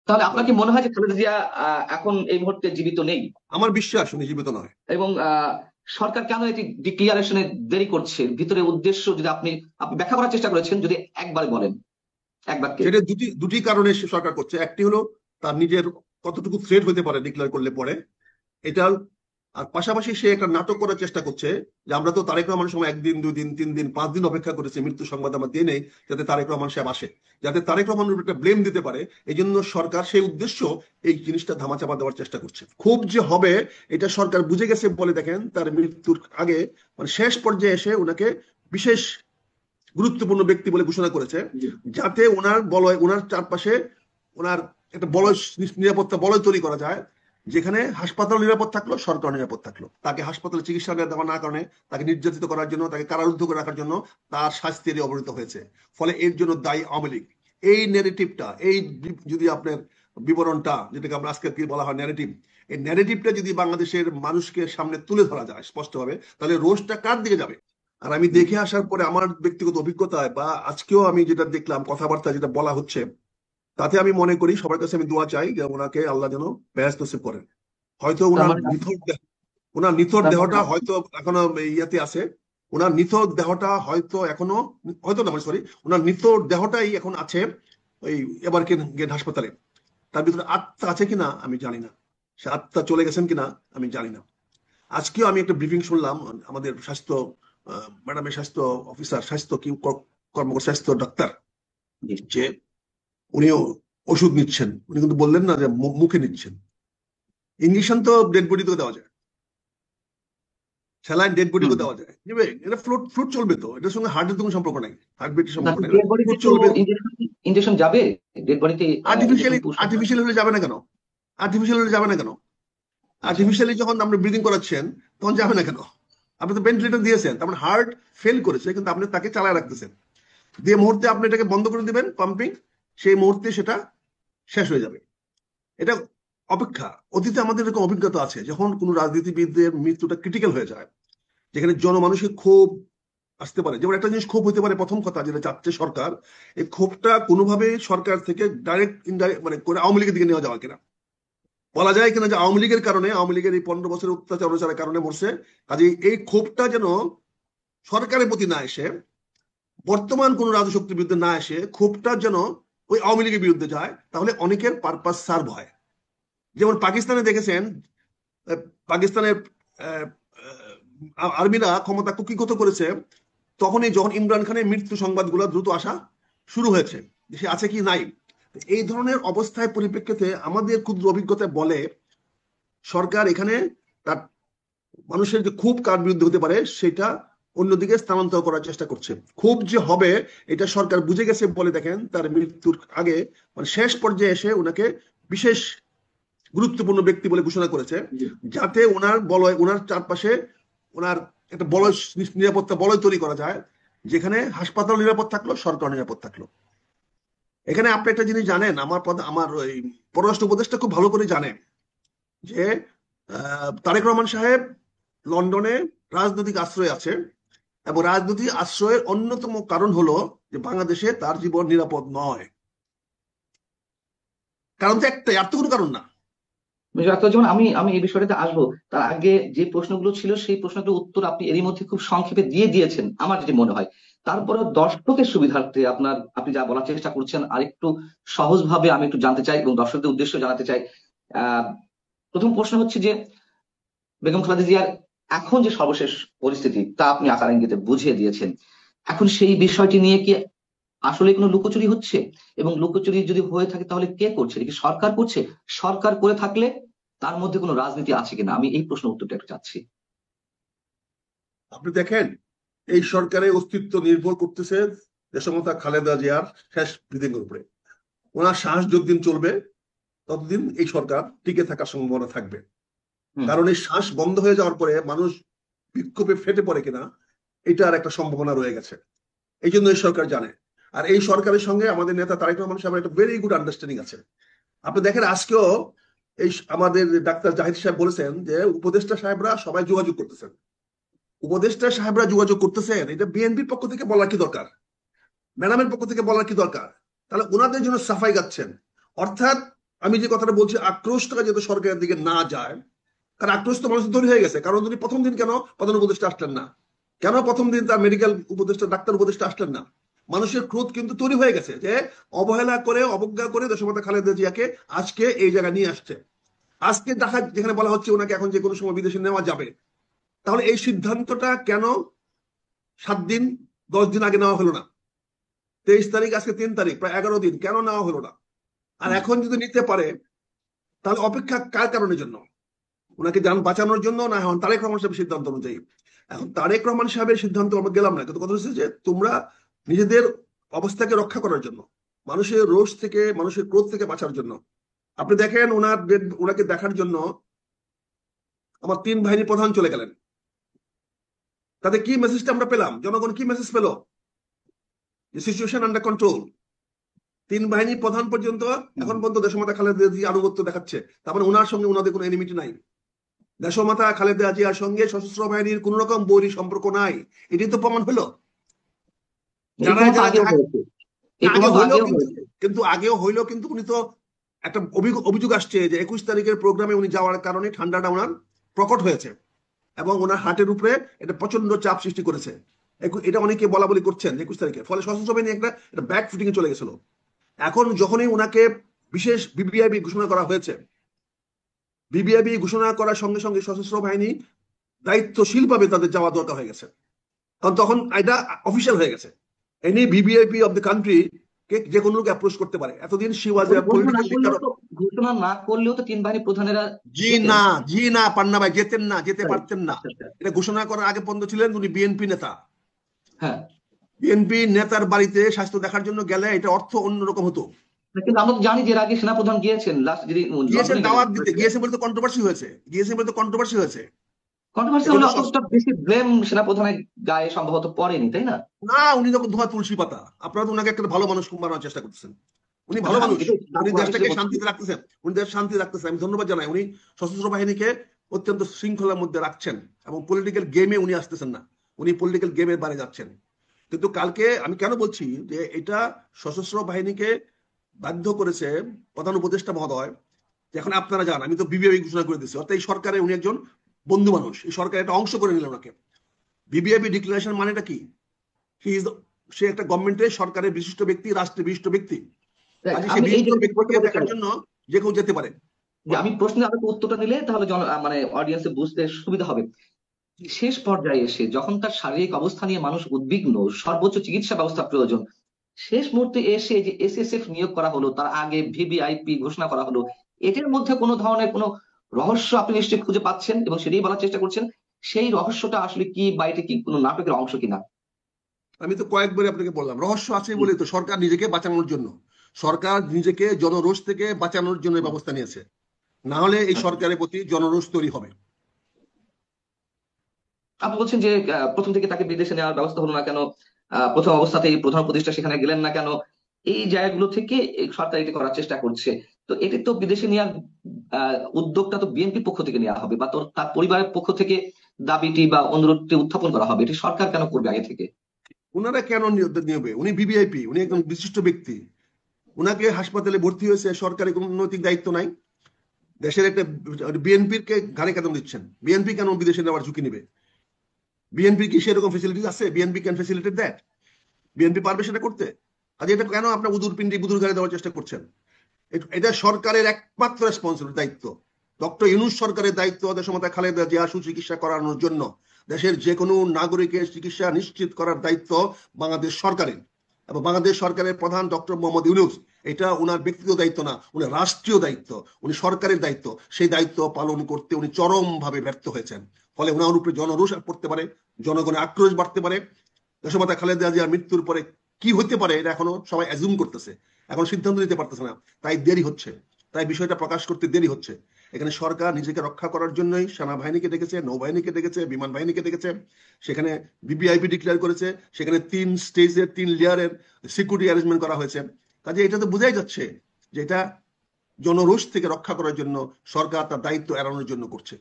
তাহলে আপনার বলেন। কি মনে হয় যে খালেদা জিয়া এখন এই মুহূর্তে জীবিত নেই? আমার বিশ্বাস উনি জীবিত নয়। এবং সরকার কেন এটি ডিক্লিয়ারেশনে দেরি করছে? ভিতরে উদ্দেশ্য যদি আপনি আপনি ব্যাখ্যা করার চেষ্টা করেছেন, যদি একবার বলেন, এক বাক্যে। সেটা দুটি দুটি কারণে সে সরকার করছে। একটি হলো তার নিজের কতটুকু থ্রেট হতে পারে ডিক্লেয়ার করলে পরে, এটা। আর পাশাপাশি সে একটা নাটক করার চেষ্টা করছে যে আমরা তো তারেক রহমানের সময় একদিন, 2 দিন, 3 দিন, 5 দিন অপেক্ষা করেছি মৃত্যু সংবাদ আমরা দিয়ে নেই, যাতে তারেক রহমান সাহেব আসে, যাতে তারেক রহমানের উপর একটা ব্লেম দিতে পারে। এই জন্য সরকার সেই উদ্দেশ্য এই জিনিসটা ধামাচাপা দেওয়ার চেষ্টা করছে। খুব যে হবে এটা সরকার বুঝে গেছে বলে দেখেন তার মৃত্যুর আগে, মানে শেষ পর্যায়ে এসে ওনাকে বিশেষ গুরুত্বপূর্ণ ব্যক্তি বলে ঘোষণা করেছে, জি। যাতে ওনার বলয়, ওনার চারপাশে ওনার একটা বলয়, নিরাপত্তা বলয় তৈরি করা যায়, যেখানে হাসপাতাল নিরাপদ থাকলো, সরকার নিরাপদ থাকলো। তাকে হাসপাতালে চিকিৎসা দেওয়া না কারণে, তাকে নির্যাতিত করার জন্য, তাকে কারারুদ্ধ করে রাখার জন্য তার শাস্তি অবনীত হয়েছে। ফলে এর জন্য দায়ী আওয়ামী লীগ। এই নেগেটিভটা, এই যদি আপনার বিবরণটা, যেটাকে আমরা আজকে কি বলা হয় ন্যারেটিভ, এই ন্যারেটিভটা যদি বাংলাদেশের মানুষকে সামনে তুলে ধরা যায় স্পষ্টভাবে, তাহলে রোষটা কার দিকে যাবে? আর আমি দেখে আসার পরে আমার ব্যক্তিগত অভিজ্ঞতায় বা আজকেও আমি যেটা দেখলাম কথাবার্তা যেটা বলা হচ্ছে, তাতে আমি মনে করি সবার কাছে আমি দোয়া চাই যে ওনাকে আল্লাহ যেন বেহেশত নসিব করেন। হয়তো তার ওনার মানে নিথর ওনার নিথর তার মানে দেহটা হয়তো এখনো ইয়াতে আছে। ওনার নিথর দেহটা হয়তো এখনো, হয়তো না সরি, ওনার নিথর দেহটাই এখন আছে ওই এবার গেট হাসপাতালে। তার ভিতরে আত্মা আছে কিনা আমি জানি না, সে আত্মা চলে গেছেন কিনা আমি জানি না। আজকেও আমি একটা ব্রিফিং শুনলাম আমাদের স্বাস্থ্য ম্যাডামের স্বাস্থ্য অফিসার, স্বাস্থ্য কি কর্মকর্তা, স্বাস্থ্য ডাক্তার, জি। যে উনিও ওষুধ নিচ্ছেন। উনি কিন্তু বললেন না যে মুখে নিচ্ছেন। ইঞ্জেকশন তো ডেড বডিতেও দেওয়া যায়, স্যালাইন ডেড বডিকেও হুম। দেওয়া যায়, নেবে এটা ফ্লুট ফ্লুট চলবে তো, এটার সঙ্গে হার্টের কোনো সম্পর্ক নাই, হার্টবিটের সম্পর্ক নাই, ডেড বডিতে ফ্লুট তো চলবে। ইনজেকশন যাবে? ডেড বডিতে আর্টিফিশিয়ালি, ইনজেকশন পুশ করা যাবে? আর্টিফিশিয়াল হলে যাবে না কেন? আর্টিফিশিয়াল হলে যাবে না কেন? আচ্ছা। আর্টিফিশিয়ালি যখন আপনি ব্রিদিং করাচ্ছেন তখন যাবে না কেন? আপনি তো ভেন্টিলেটর দিয়েছেন, তার মানে হার্ট ফেল করেছে, কিন্তু আপনি তাকে চালায় রাখতেছেন। যে মুহূর্তে আপনি এটাকে বন্ধ করে দিবেন পাম্পিং, সেই মুহূর্তে সেটা শেষ হয়ে যাবে। এটা অপেক্ষা। অতীতে আমাদের এরকম অভিজ্ঞতা আছে, যখন কোনো রাজনীতিবিদদের মৃত্যুটা ক্রিটিক্যাল হয়ে যায়, যেখানে জনমানুষের ক্ষোভ আসতে পারে। যেমন একটা জিনিস ক্ষোভ হতে পারে, প্রথম কথা যেটা চাচ্ছে সরকার, এই ক্ষোভটা কোনোভাবে সরকার থেকে ডাইরেক্ট ইনডাইরেক্ট মানে করে আওয়ামী লীগের দিকে নেওয়া যাওয়া কিনা, বলা যায় কিনা যে আওয়ামী লীগের কারণে, আওয়ামী লীগের এই 15 বছরের অত্যাচার অনাচারের কারণে মরছে। কাজে এই ক্ষোভটা যেন সরকারের প্রতি না এসে, বর্তমান কোন রাজশক্তির বিরুদ্ধে না এসে, ক্ষোভটা যেন ওই আওয়ামী লীগের বিরুদ্ধে যায়, তাহলে অনেকের পারপাস সার্ভ হয়। যেমন পাকিস্তানে দেখেছেন, পাকিস্তানের আহ, আর্মিরা ক্ষমতা কুক্ষিগত করেছে, তখনই যখন ইমরান খানের মৃত্যু সংবাদগুলো দ্রুত আসা শুরু হয়েছে, সে আছে কি নাই। এই ধরনের অবস্থায় পরিপ্রেক্ষিতে আমাদের ক্ষুদ্র অভিজ্ঞতা বলে সরকার এখানে তার মানুষের যে খুব কার বিরুদ্ধে হতে পারে সেটা অন্যদিকে স্থানান্তর করার চেষ্টা করছে। খুব যে হবে এটা সরকার বুঝে গেছে বলে দেখেন তার মৃত্যুর আগে, মানে শেষ পর্যায়ে এসে ওনাকে বিশেষ গুরুত্বপূর্ণ ব্যক্তি বলে ঘোষণা করেছে, জি। যাতে ওনার বলয়, ওনার চারপাশে ওনার একটা বলয়, নিরাপত্তা বলয় তৈরি করা যায়, যেখানে হাসপাতাল নিরাপদ থাকলো, সরকার নিরাপদ থাকলো। এখানে আপনি একটা জিনিস জানেন, আমার ওই পররাষ্ট্র উপদেষ্টা খুব ভালো করে জানে যে তারেক রহমান সাহেব লন্ডনে রাজনৈতিক আশ্রয় আছে, এবং রাজনৈতিক আশ্রয়ের অন্যতম কারণ হলো যে বাংলাদেশে তার জীবন নিরাপদ নয়। কারণ তো একটাই, আর তো কোনো কারণ না। যেমন আমি আমি এই বিষয়টাতে আসবো, তার আগে যে প্রশ্নগুলো ছিল সেই প্রশ্নগুলোর উত্তর আপনি এরই মধ্যে খুব সংক্ষেপে দিয়ে দিয়েছেরে আমার যেটি মনে হয়। তারপরে দর্শকের সুবিধার্থে আপনি যা বলার চেষ্টা করছেন আরেকটু সহজভাবে আমি একটু জানতে চাই এবং দর্শকদের উদ্দেশ্য জানাতে চাই। আহ প্রথম প্রশ্ন হচ্ছে যে বেগম খালেদা জিয়ার এখন যে সর্বশেষ পরিস্থিতি তা আপনি আকার ইঙ্গিতে বুঝিয়ে দিয়েছেন। এখন সেই বিষয়টি নিয়ে কি আসলে কোনো লুকোচুরি হচ্ছে? এবং লুকোচুরি যদি হয়ে থাকে তাহলে কে করছে? এটা কি সরকার করছে? সরকার করে থাকলে তার মধ্যে কোনো রাজনীতি আছে কিনা, আমি এই প্রশ্ন উত্তরটা একটু চাচ্ছি। আপনি দেখেন, এই সরকারের অস্তিত্ব নির্ভর করতেছে দেশমাতা খালেদা জিয়ার শেষ ব্রিদিং এর উপরে। ওনার শ্বাস যতদিন চলবে ততদিন এই সরকার টিকে থাকার সম্ভাবনা থাকবে। হুম। কারণ এই শ্বাস বন্ধ হয়ে যাওয়ার পরে মানুষ বিক্ষোভে ফেটে পড়ে কিনা, এটার একটা সম্ভাবনা রয়ে গেছে। এই জন্য এই সরকার জানে। আর এই সরকারের সঙ্গে আমাদের নেতা তারেক রহমান সাহেবের একটা ভেরি গুড আন্ডারস্ট্যান্ডিং আছে। আপনি দেখেন আজকেও এই আমাদের ডাক্তার জাহিদ সাহেব বলেছেন যে উপদেষ্টা সাহেবরা সবাই যোগাযোগ করতেছেন। উপদেষ্টা সাহেবরা যোগাযোগ করতেছেন, এটা বিএনপির পক্ষ থেকে বলার কি দরকার? ম্যাডামের পক্ষ থেকে বলার কি দরকার? তাহলে ওনাদের জন্য সাফাই গাচ্ছেন। অর্থাৎ আমি যে কথাটা বলছি, আক্রোশটা যাতে সরকারের দিকে না যায়, কারণ আক্রোশ তো মানুষ তৈরি হয়ে গেছে। কারণ তিনি প্রথম দিন কেন প্রধান উপদেষ্টা আসলেন না, কেন প্রথম দিন তার মেডিকেল উপদেষ্টা ডাক্তার উপদেষ্টা আসলেন না? মানুষের ক্রোধ কিন্তু তৈরি হয়ে গেছে যে অবহেলা করে অবজ্ঞা করে দেশমাতা খালেদা জিয়াকে আজকে এই জায়গায় নিয়ে আসছে। আজকে দেখা যেখানে বলা হচ্ছে ওনাকে এখন যে কোনো সময় বিদেশে নেওয়া যাবে, তাহলে এই সিদ্ধান্তটা কেন 7 দিন 10 দিন আগে নেওয়া হলো না? 23 তারিখ, আজকে 3 তারিখ, প্রায় 11 দিন, কেন নেওয়া হলো না? আর এখন যদি নিতে পারে, তাহলে অপেক্ষা কার কারণের জন্য? ওনাকে যান বাঁচানোর জন্য, না এখন তারেক রহমান সাহেবের সিদ্ধান্ত অনুযায়ী? এখন তারেক রহমান সাহেবের সিদ্ধান্ত আমরা গেলাম না, কিন্তু কথা হচ্ছে যে তোমরা নিজেদের অবস্থাকে রক্ষা করার জন্য, মানুষের রোষ থেকে, মানুষের ক্রোধ থেকে বাঁচার জন্য, আপনি দেখেন ওনাকে দেখার জন্য আমার 3 বাহিনী প্রধান চলে গেলেন। তাতে কি মেসেজটা আমরা পেলাম? জনগণ কি মেসেজ পেল? যে সিচুয়েশন আন্ডার কন্ট্রোল। 3 বাহিনী প্রধান পর্যন্ত এখন পর্যন্ত দেশমাতা খালেদা জিয়া আনুগত্য দেখাচ্ছে, তার মানে ওনার সঙ্গে ওনাদের কোনো এনিমিটি নাই। দেশমাতা খালেদা জিয়ার সঙ্গে সশস্ত্র বাহিনীর কোন রকম বৈরী সম্পর্ক নাই, এটি তো প্রমাণ হলো। যারা যারা কিন্তু আগেও হইলো, কিন্তু উনি তো একটা অভিযোগ আসছে যে 21 তারিখের প্রোগ্রামে উনি যাওয়ার কারণে ঠান্ডাটা ওনার প্রকট হয়েছে এবং ওনার হার্টের উপরে এটা প্রচন্ড চাপ সৃষ্টি করেছে। এটা অনেকে বলা বলি করছেন 21 তারিখে, ফলে সশস্ত্র বাহিনী একটা ব্যাক ফুটিং এ চলে গেছিল। এখন যখনই ওনাকে বিশেষ বিবিআইবি ঘোষণা করা হয়েছে, বিবিআইবি ঘোষণা করার সঙ্গে সঙ্গে সশস্ত্র বাহিনী দায়িত্বশীল ভাবে তাদের যাওয়া দরকার হয়ে গেছে, কারণ তখন এটা অফিসিয়াল হয়ে গেছে। Any VVIP of the country কে যে কোনো লোক অ্যাপ্রোচ করতে পারে। এতদিন she was a political leader. ঘোষণা না করলেও তো 3 বাহিনী প্রধানেরা জি না পান্না ভাই, যেতেন না, যেতে পারতেন না। এটা ঘোষণা করার আগে পর্যন্ত ছিলেন উনি বিএনপি নেতা। হ্যাঁ, বিএনপি নেতার বাড়িতে স্বাস্থ্য দেখার জন্য গেলে এটা অর্থ অন্যরকম হতো। কিন্তু আমরা তো জানি যে এর আগে সেনাপ্রধান গিয়েছেন, লাস্ট যদি গিয়েছেন দাওয়াত দিতে, গিয়েছেন বলে তো কন্ট্রোভার্সি হয়েছে, গিয়েছেন বলে তো কন্ট্রোভার্সি হয়েছে। কন্ট্রোভার্সি হলে অতটা বেশি ব্লেম সেনাপ্রধানের গায়ে সম্ভবত পড়েনি, তাই না? না, উনি যখন ধোয়া তুলসী পাতা, আপনারা তো ওনাকে একটা ভালো মানুষ বানানোর চেষ্টা করতেছেন। উনি ভালো মানুষ, উনি দেশটাকে শান্তিতে রাখতেছেন, উনি দেশ শান্তি রাখতেছেন, আমি ধন্যবাদ জানাই। উনি সশস্ত্র বাহিনীকে অত্যন্ত শৃঙ্খলার মধ্যে রাখছেন এবং পলিটিক্যাল গেমে উনি আসতেছেন না, উনি পলিটিক্যাল গেমের বাইরে যাচ্ছেন। কিন্তু কালকে আমি কেন বলছি যে এটা সশস্ত্র বাহিনীকে বাধ্য করেছে প্রধান উপদেষ্টা মহোদয়, এখন আপনারা যান, আমি তো বিবিআই ঘোষণা করে দিচ্ছি, অর্থাৎ এই সরকারে উনি একজন বন্ধু মানুষ, এই সরকারের একটা অংশ করে নিলেন ওনাকে। বিবিআইবি ডিক্লারেশন মানেটা কি? সে একটা গভর্নমেন্টের, সরকারের বিশিষ্ট ব্যক্তি, রাষ্ট্রের বিশিষ্ট ব্যক্তি, দেখার জন্য যে কেউ যেতে পারে। আমি প্রশ্নের আরো উত্তরটা দিলে তাহলে মানে অডিয়েন্সে বুঝতে সুবিধা হবে। শেষ পর্যায়ে এসে যখন তার শারীরিক অবস্থা নিয়ে মানুষ উদ্বিগ্ন, সর্বোচ্চ চিকিৎসা ব্যবস্থা প্রয়োজন, শেষ মুহূর্তে এসে যে এসএসএফ নিয়োগ করা হলো, তার আগে ভিভিআইপি ঘোষণা করা হলো, এটার মধ্যে কোনো ধরনের কোনো রহস্য আপনি নিশ্চয়ই খুঁজে পাচ্ছেন এবং সেটাই বলার চেষ্টা করছেন। সেই রহস্যটা আসলে কি, বা এটা কি কোনো নাটকের অংশ কিনা? আমি তো কয়েকবার আপনাকে বললাম রহস্য আছে বলে তো সরকার নিজেকে বাঁচানোর জন্য, সরকার নিজেকে জনরোষ থেকে বাঁচানোর জন্য ব্যবস্থা নিয়েছে, না হলে এই সরকারের প্রতি জনরোষ তৈরি হবে। আপনি বলছেন যে প্রথম থেকে তাকে বিদেশে নেওয়ার ব্যবস্থা হলো না কেন, প্রথম অবস্থাতেই প্রধান উপদেষ্টা সেখানে গেলেন না কেন, এই জায়গাগুলো থেকে সরকার এটি করার চেষ্টা করছে। তো এটি তো বিদেশে নেওয়ার উদ্যোগটা তো বিএনপির পক্ষ থেকে নেওয়া হবে, বা তার পরিবারের পক্ষ থেকে দাবিটি বা অনুরোধটি উত্থাপন করা হবে, এটি সরকার কেন করবে আগে থেকে? ওনারা কেন নিবে? উনি বিবিআইপি, উনি একজন বিশিষ্ট ব্যক্তি, উনাকে হাসপাতালে ভর্তি হয়েছে, সরকারের কোনো নৈতিক দায়িত্ব নাই। দেশের একটা বিএনপির কে ঘাড়ে কেন দিচ্ছেন? বিএনপি কেন বিদেশে নেওয়ার ঝুঁকি নিবে? বিএনপি কি সেরকম ফেসিলিটি আছে? BNP can facilitate that? BNP পারবে সেটা করতে? কাজে এটা কেন আপনার উদুর পিন্ডি বুদুর গাড়ি দেওয়ার চেষ্টা করছেন? এটা সরকারের একমাত্র রেসপন্সিবিলিটি, দায়িত্ব। ডক্টর ইউনূস সরকারের দায়িত্ব দেশমাতা খালেদা জিয়া সুচিকিৎসা করানোর জন্য, দেশের যে কোনো নাগরিকের চিকিৎসা নিশ্চিত করার দায়িত্ব বাংলাদেশ সরকারের, এবং বাংলাদেশ সরকারের প্রধান ডক্টর মোহাম্মদ ইউনূস, এটা ওনার ব্যক্তিগত দায়িত্ব না, উনি রাষ্ট্রীয় দায়িত্ব, উনি সরকারের দায়িত্ব। সেই দায়িত্ব পালন করতে উনি চরমভাবে ব্যর্থ হয়েছেন, ফলে ওনার উপরে জনরোষ পড়তে পারে, জনগণের আক্রোশ বাড়তে পারে। দেশমাতা খালেদা জিয়ার মৃত্যুর পরে কি হতে পারে এটা এখনো সবাই অ্যাজুম করতেছে, এখন সিদ্ধান্ত নিতে পারতেছে না, তাই দেরি হচ্ছে, তাই বিষয়টা প্রকাশ করতে দেরি হচ্ছে। এখানে সরকার নিজেকে রক্ষা করার জন্যই সেনাবাহিনীকে ডেকেছে, নৌবাহিনীকে ডেকেছে, বিমান বাহিনীকে ডেকেছে, সেখানে বিবিআইপি ডিক্লেয়ার করেছে, সেখানে 3 স্টেজের 3 লেয়ারের সিকিউরিটি অ্যারেঞ্জমেন্ট করা হয়েছে। কাজে এটা তো বোঝাই যাচ্ছে যে এটা জনরোষ থেকে রক্ষা করার জন্য সরকার তার দায়িত্ব এড়ানোর জন্য করছে।